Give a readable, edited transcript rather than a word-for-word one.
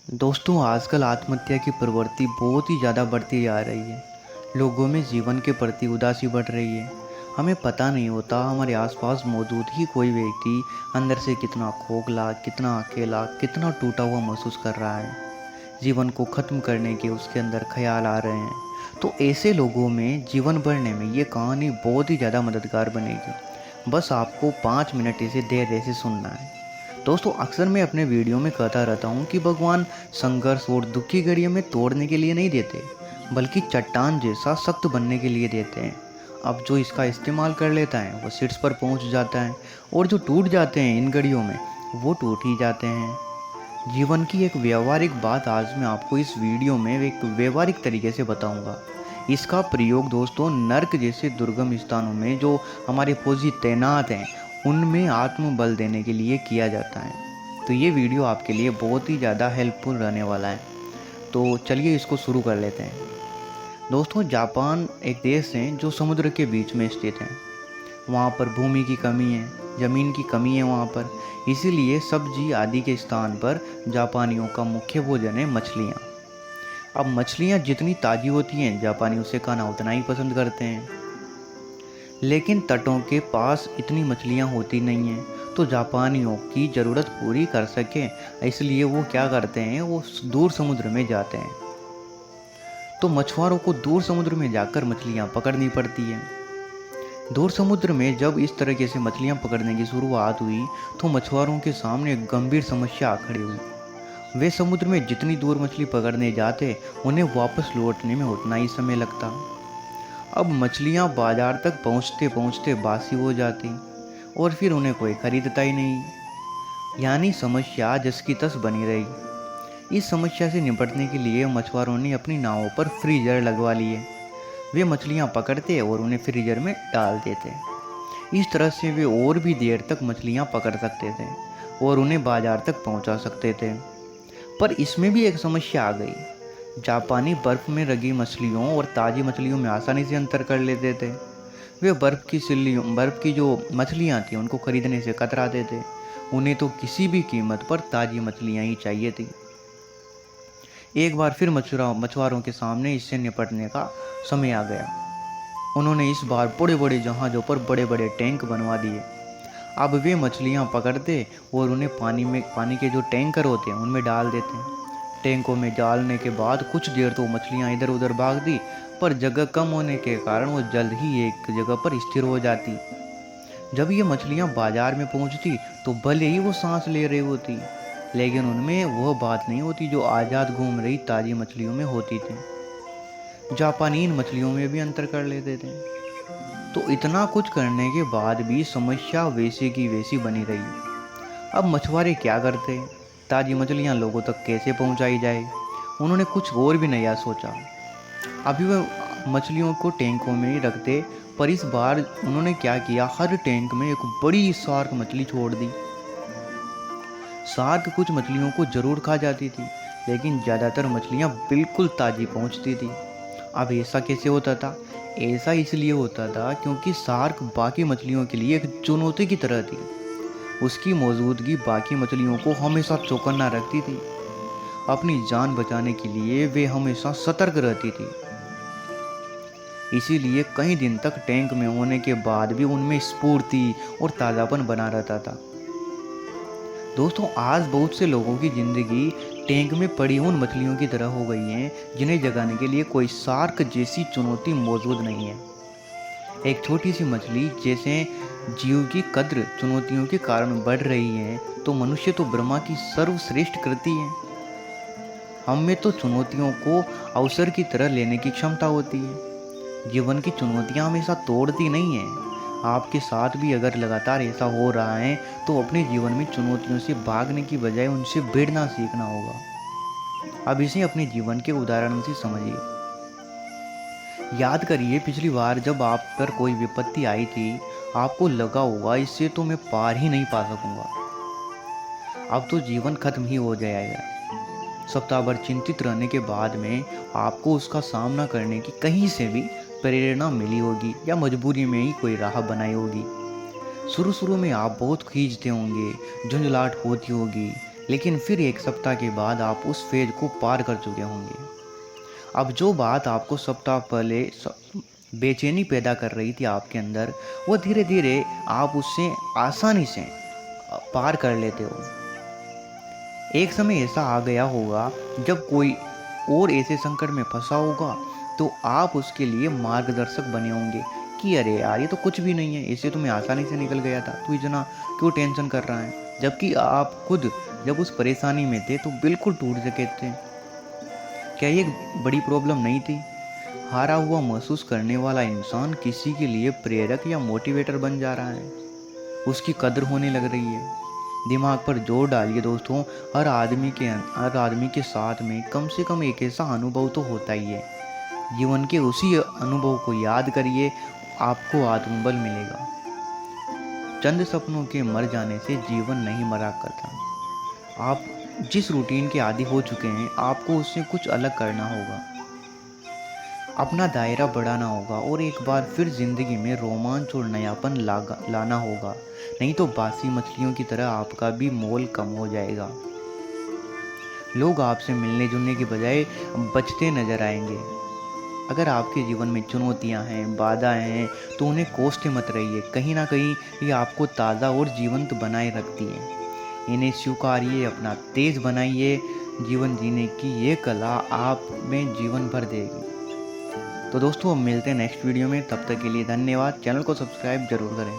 दोस्तों आजकल आत्महत्या की प्रवृत्ति बहुत ही ज़्यादा बढ़ती जा रही है। लोगों में जीवन के प्रति उदासी बढ़ रही है। हमें पता नहीं होता हमारे आसपास मौजूद ही कोई व्यक्ति अंदर से कितना खोखला, कितना अकेला, कितना टूटा हुआ महसूस कर रहा है। जीवन को ख़त्म करने के उसके अंदर ख्याल आ रहे हैं। तो ऐसे लोगों में जीवन भरने में ये कहानी बहुत ही ज़्यादा मददगार बनेगी। बस आपको 5 मिनट इसे धैर्य से सुनना है। दोस्तों अक्सर मैं अपने वीडियो में कहता रहता हूँ कि भगवान संघर्ष और दुख की घड़ियों में तोड़ने के लिए नहीं देते, बल्कि चट्टान जैसा सख्त बनने के लिए देते हैं। अब जो इसका इस्तेमाल कर लेता है वो शीर्ष पर पहुँच जाता है, और जो टूट जाते हैं इन घड़ियों में वो टूट ही जाते हैं। जीवन की एक व्यवहारिक बात आज मैं आपको इस वीडियो में एक व्यवहारिक तरीके से बताऊंगा। इसका प्रयोग दोस्तों नर्क जैसे दुर्गम स्थानों में जो हमारे फौजी तैनात हैं उनमें आत्मबल देने के लिए किया जाता है। तो ये वीडियो आपके लिए बहुत ही ज़्यादा हेल्पफुल रहने वाला है। तो चलिए इसको शुरू कर लेते हैं। दोस्तों जापान एक देश है जो समुद्र के बीच में स्थित है। वहाँ पर भूमि की कमी है, ज़मीन की कमी है वहाँ पर, इसीलिए सब्जी आदि के स्थान पर जापानियों का मुख्य भोजन है मछलियाँ। अब मछलियाँ जितनी ताज़ी होती हैं जापानी उसे खाना उतना ही पसंद करते हैं। लेकिन तटों के पास इतनी मछलियाँ होती नहीं हैं, तो जापानियों की ज़रूरत पूरी कर सकें इसलिए वो क्या करते हैं, वो दूर समुद्र में जाते हैं। तो मछुआरों को दूर समुद्र में जाकर मछलियाँ पकड़नी पड़ती हैं। दूर समुद्र में जब इस तरीके से मछलियाँ पकड़ने की शुरुआत हुई तो मछुआरों के सामने एक गंभीर समस्या आ खड़ी हुई। वे समुद्र में जितनी दूर मछली पकड़ने जाते उन्हें वापस लौटने में उतना ही समय लगता। अब मछलियाँ बाजार तक पहुँचते पहुँचते बासी हो जाती और फिर उन्हें कोई खरीदता ही नहीं। यानी समस्या जस की तस बनी रही। इस समस्या से निपटने के लिए मछुआरों ने अपनी नावों पर फ्रीजर लगवा लिए। वे मछलियाँ पकड़ते और उन्हें फ्रीजर में डाल देते। इस तरह से वे और भी देर तक मछलियाँ पकड़ सकते थे और उन्हें बाजार तक पहुँचा सकते थे। पर इसमें भी एक समस्या आ गई। जापानी बर्फ़ में रगी मछलियों और ताज़ी मछलियों में आसानी से अंतर कर लेते थे। वे बर्फ़ की जो मछलियाँ थीं उनको खरीदने से कतराते थे। उन्हें तो किसी भी कीमत पर ताज़ी मछलियाँ ही चाहिए थी। एक बार फिर मछुआरों के सामने इससे निपटने का समय आ गया। उन्होंने इस बार बड़े बड़े जहाज़ों पर बड़े बड़े टैंक बनवा दिए। अब वे मछलियाँ पकड़ते और उन्हें पानी के जो टैंकर होते हैं उनमें डाल देते। टैंकों में डालने के बाद कुछ देर तो मछलियाँ इधर उधर भागती, पर जगह कम होने के कारण वो जल्द ही एक जगह पर स्थिर हो जाती। जब ये मछलियाँ बाजार में पहुँचती तो भले ही वो सांस ले रही होती, लेकिन उनमें वह बात नहीं होती जो आज़ाद घूम रही ताज़ी मछलियों में होती थी। जापानी इन मछलियों में भी अंतर कर लेते थे। तो इतना कुछ करने के बाद भी समस्या वैसी की वैसी बनी रही। अब मछुआरे क्या करते, ताज़ी मछलियाँ लोगों तक कैसे पहुँचाई जाए। उन्होंने कुछ और भी नया सोचा। अभी वह मछलियों को टैंकों में ही रखते, पर इस बार उन्होंने क्या किया, हर टैंक में एक बड़ी शार्क मछली छोड़ दी। शार्क कुछ मछलियों को जरूर खा जाती थी, लेकिन ज़्यादातर मछलियाँ बिल्कुल ताज़ी पहुँचती थी। अब ऐसा कैसे होता था? ऐसा इसलिए होता था क्योंकि शार्क बाकी मछलियों के लिए एक चुनौती की तरह थी। उसकी मौजूदगी बाकी मछलियों को हमेशा चौकन्ना रखती थी। अपनी जान बचाने के लिए वे हमेशा सतर्क रहती थी। इसीलिए कई दिन तक टैंक में होने के बाद भी उनमें स्फूर्ति और ताज़ापन बना रहता था। दोस्तों आज बहुत से लोगों की ज़िंदगी टैंक में पड़ी उन मछलियों की तरह हो गई हैं जिन्हें जगाने के लिए कोई शार्क जैसी चुनौती मौजूद नहीं है। एक छोटी सी मछली जैसे जीव की कद्र चुनौतियों के कारण बढ़ रही है, तो मनुष्य तो ब्रह्मा की सर्वश्रेष्ठ कृति है। हम में तो चुनौतियों को अवसर की तरह लेने की क्षमता होती है। जीवन की चुनौतियाँ हमेशा तोड़ती नहीं हैं। आपके साथ भी अगर लगातार ऐसा हो रहा है तो अपने जीवन में चुनौतियों से भागने की बजाय उनसे भिड़ना सीखना होगा। अब इसे अपने जीवन के उदाहरण से समझिए। याद करिए पिछली बार जब आप पर कोई विपत्ति आई थी, आपको लगा होगा इससे तो मैं पार ही नहीं पा सकूंगा, अब तो जीवन खत्म ही हो जाएगा। सप्ताह भर चिंतित रहने के बाद में आपको उसका सामना करने की कहीं से भी प्रेरणा मिली होगी या मजबूरी में ही कोई राह बनाई होगी। शुरू में आप बहुत खींचते होंगे, झुंझलाहट होती होगी, लेकिन फिर एक सप्ताह के बाद आप उस फेज को पार कर चुके होंगे। अब जो बात आपको सप्ताह पहले बेचैनी पैदा कर रही थी आपके अंदर, वो धीरे धीरे आप उससे आसानी से पार कर लेते हो। एक समय ऐसा आ गया होगा जब कोई और ऐसे संकट में फंसा होगा तो आप उसके लिए मार्गदर्शक बने होंगे कि अरे यार, ये तो कुछ भी नहीं है, इससे तुम्हें आसानी से निकल गया था, तू इतना क्यों टेंशन कर रहा है। जबकि आप खुद जब उस परेशानी में थे तो बिल्कुल टूट चुके थे। क्या ये बड़ी प्रॉब्लम नहीं थी? हारा हुआ महसूस करने वाला इंसान किसी के लिए प्रेरक या मोटिवेटर बन जा रहा है, उसकी कदर होने लग रही है। दिमाग पर जोर डालिए दोस्तों, हर आदमी के साथ में कम से कम एक ऐसा अनुभव तो होता ही है। जीवन के उसी अनुभव को याद करिए, आपको आत्मबल मिलेगा। चंद सपनों के मर जाने से जीवन नहीं मरा करता। आप जिस रूटीन के आदी हो चुके हैं, आपको उससे कुछ अलग करना होगा, अपना दायरा बढ़ाना होगा और एक बार फिर जिंदगी में रोमांच और नयापन लाना होगा। नहीं तो बासी मछलियों की तरह आपका भी मोल कम हो जाएगा। लोग आपसे मिलने जुलने के बजाय बचते नजर आएंगे। अगर आपके जीवन में चुनौतियां हैं, बाधाएं हैं, तो उन्हें कोसते मत रहिए। कहीं ना कहीं ये आपको ताज़ा और जीवंत बनाए रखती है। इन्हें स्वीकारिए, अपना तेज बनाइए। जीवन जीने की ये कला आप में जीवन भर देगी। तो दोस्तों, हम मिलते हैं नेक्स्ट वीडियो में। तब तक के लिए धन्यवाद। चैनल को सब्सक्राइब जरूर करें।